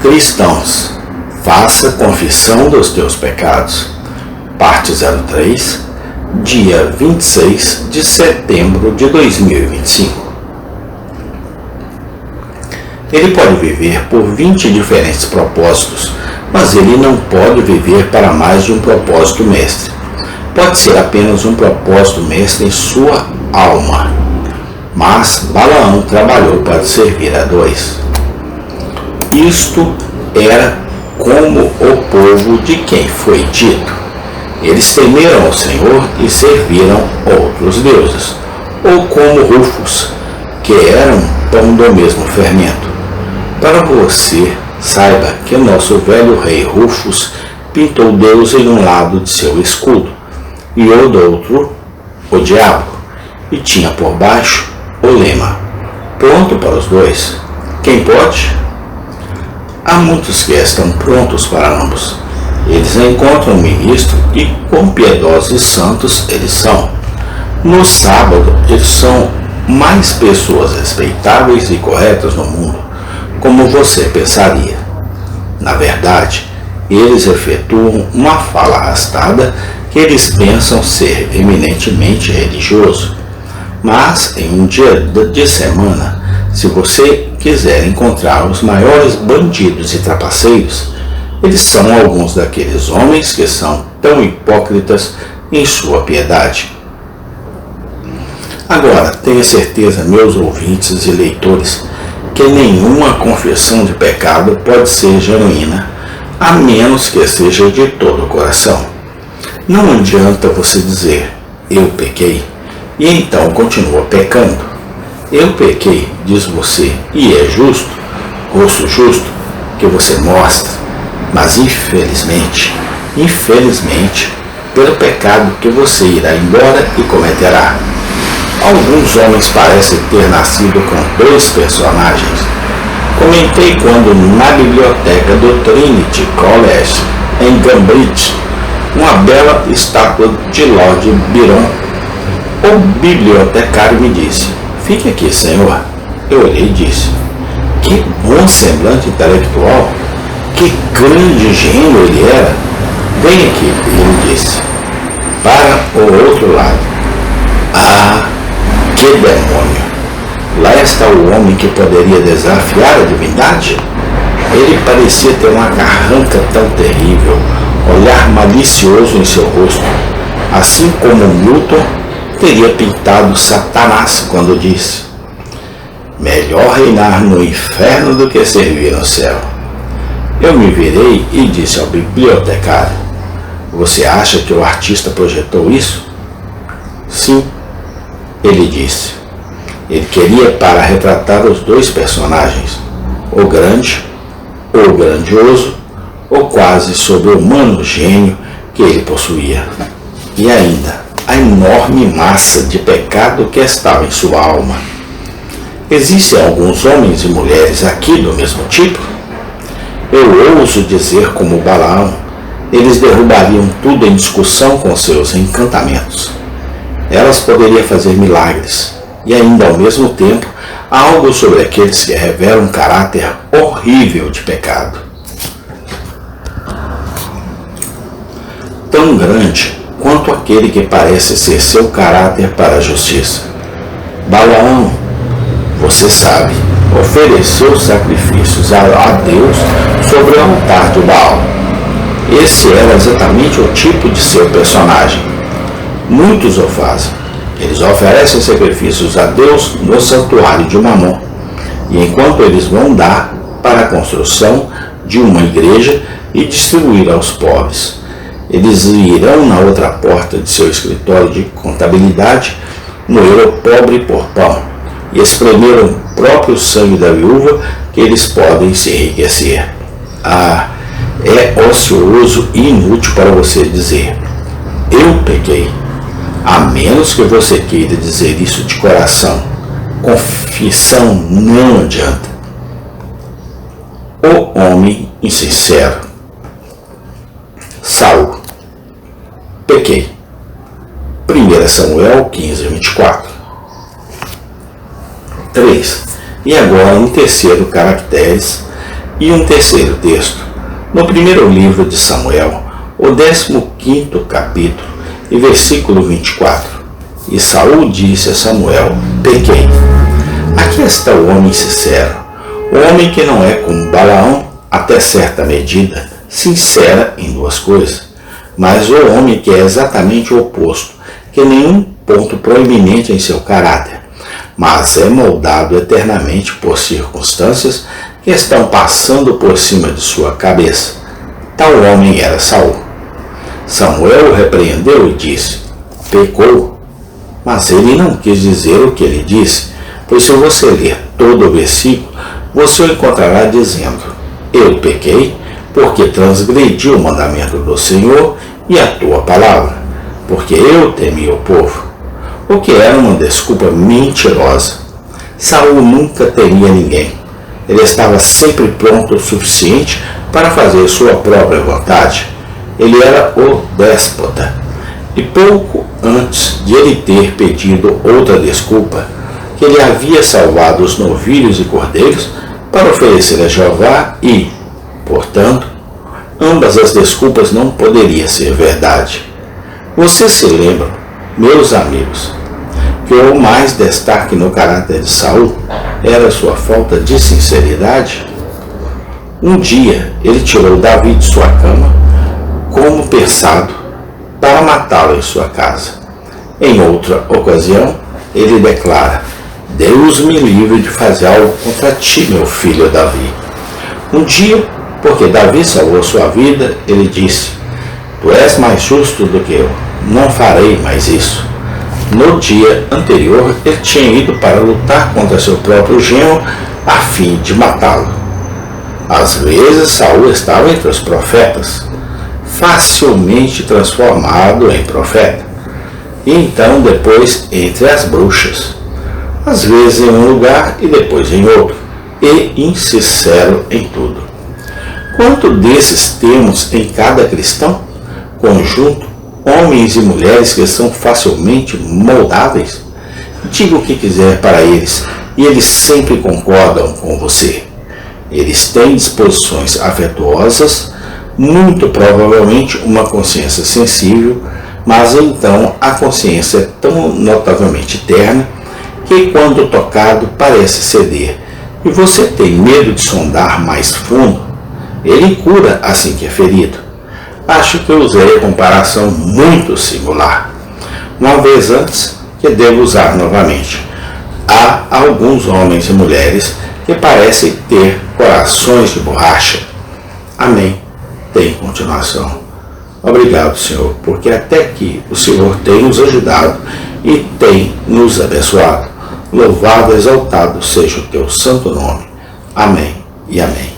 Cristãos, faça confissão dos teus pecados. Parte 03, dia 26 de setembro de 2025. Ele pode viver por 20 diferentes propósitos, mas ele não pode viver para mais de um propósito mestre. Pode ser apenas um propósito mestre em sua alma, mas Balaão trabalhou para servir a dois. Isto era como o povo de quem foi dito: eles temeram ao Senhor e serviram outros deuses, ou como Rufus, que eram pão do mesmo fermento. Para você, saiba que nosso velho rei Rufus pintou Deus em um lado de seu escudo, e o do outro, o diabo, e tinha por baixo o lema: pronto para os dois. Quem pode? Há muitos que estão prontos para ambos. Eles encontram um ministro e quão piedosos e santos eles são. No sábado, eles são mais pessoas respeitáveis e corretas no mundo, como você pensaria. Na verdade, eles efetuam uma fala arrastada que eles pensam ser eminentemente religioso. Mas, em um dia de semana, se você quiser encontrar os maiores bandidos e trapaceiros, eles são alguns daqueles homens que são tão hipócritas em sua piedade. Agora, tenha certeza, meus ouvintes e leitores, que nenhuma confissão de pecado pode ser genuína, a menos que seja de todo o coração. Não adianta você dizer: eu pequei, e então continua pecando. Eu pequei, diz você, e é justo, rosto justo, que você mostra, mas infelizmente, pelo pecado que você irá embora e cometerá. Alguns homens parecem ter nascido com dois personagens. Comentei quando, na biblioteca do Trinity College, em Cambridge, uma bela estátua de Lord Byron. O bibliotecário me disse: fique aqui, senhor. Eu olhei e disse: que bom semblante intelectual, que grande gênio ele era. Vem aqui, ele disse, para o outro lado. Ah, que demônio! Lá está o homem que poderia desafiar a divindade? Ele parecia ter uma garganta tão terrível, olhar malicioso em seu rosto, assim como Newton teria pintado Satanás quando disse: melhor reinar no inferno do que servir no céu. Eu me virei e disse ao bibliotecário: você acha que o artista projetou isso? Sim, ele disse. Ele queria para retratar os dois personagens, o grande, o grandioso, o quase sobre-humano gênio que ele possuía, e ainda a enorme massa de pecado que estava em sua alma. Existem alguns homens e mulheres aqui do mesmo tipo? Eu ouso dizer, como Balaão, eles derrubariam tudo em discussão com seus encantamentos. Elas poderiam fazer milagres, e ainda ao mesmo tempo algo sobre aqueles que revelam um caráter horrível de pecado. Tão grande quanto aquele que parece ser seu caráter para a justiça. Balaão, você sabe, ofereceu sacrifícios a Deus sobre o altar de Baal. Esse era exatamente o tipo de seu personagem. Muitos o fazem. Eles oferecem sacrifícios a Deus no santuário de Mamon, e enquanto eles vão dar para a construção de uma igreja e distribuir aos pobres, eles irão na outra porta de seu escritório de contabilidade, moer o pobre por pão, e espremer o próprio sangue da viúva, que eles podem se enriquecer. Ah, é ocioso e inútil para você dizer: eu pequei, a menos que você queira dizer isso de coração. Confissão não adianta. O homem insincero. Saul. Pequei. 1 Samuel 15, 24. 3. E agora um terceiro caracteres E um terceiro texto, no primeiro livro de Samuel, o 15º capítulo e versículo 24. E Saul disse a Samuel: pequei. Aqui está o homem sincero, o homem que não é como Balaão, até certa medida, sincera em duas coisas, mas o homem que é exatamente o oposto, que nenhum ponto proeminente em seu caráter, mas é moldado eternamente por circunstâncias que estão passando por cima de sua cabeça. Tal homem era Saul. Samuel o repreendeu e disse: pecou. Mas ele não quis dizer o que ele disse, pois se você ler todo o versículo, você o encontrará dizendo: eu pequei, porque transgredi o mandamento do Senhor e a tua palavra, porque eu temi o povo. O que era uma desculpa mentirosa. Saul nunca temia ninguém. Ele estava sempre pronto o suficiente para fazer sua própria vontade. Ele era o déspota. E pouco antes de ele ter pedido outra desculpa, que ele havia salvado os novilhos e cordeiros para oferecer a Jeová e, portanto, ambas as desculpas não poderiam ser verdade. Vocês se lembram, meus amigos, que o mais destaque no caráter de Saul era sua falta de sinceridade? Um dia ele tirou Davi de sua cama, como pensado, para matá-lo em sua casa. Em outra ocasião, ele declara: Deus me livre de fazer algo contra ti, meu filho Davi. Um dia, porque Davi salvou sua vida, ele disse: tu és mais justo do que eu, não farei mais isso. No dia anterior, ele tinha ido para lutar contra seu próprio genro a fim de matá-lo. Às vezes, Saul estava entre os profetas, facilmente transformado em profeta, e então depois entre as bruxas, às vezes em um lugar e depois em outro, e insincero em tudo. Quanto desses temos em cada cristão? Conjunto, homens e mulheres que são facilmente moldáveis? Diga o que quiser para eles, e eles sempre concordam com você. Eles têm disposições afetuosas, muito provavelmente uma consciência sensível, mas então a consciência é tão notavelmente terna que, quando tocado, parece ceder, e você tem medo de sondar mais fundo. Ele cura assim que é ferido. Acho que eu usei a comparação muito singular, uma vez antes, que devo usar novamente. Há alguns homens e mulheres que parecem ter corações de borracha. Amém. Tem continuação. Obrigado, Senhor, porque até aqui o Senhor tem nos ajudado e tem nos abençoado. Louvado e exaltado seja o teu santo nome. Amém e amém.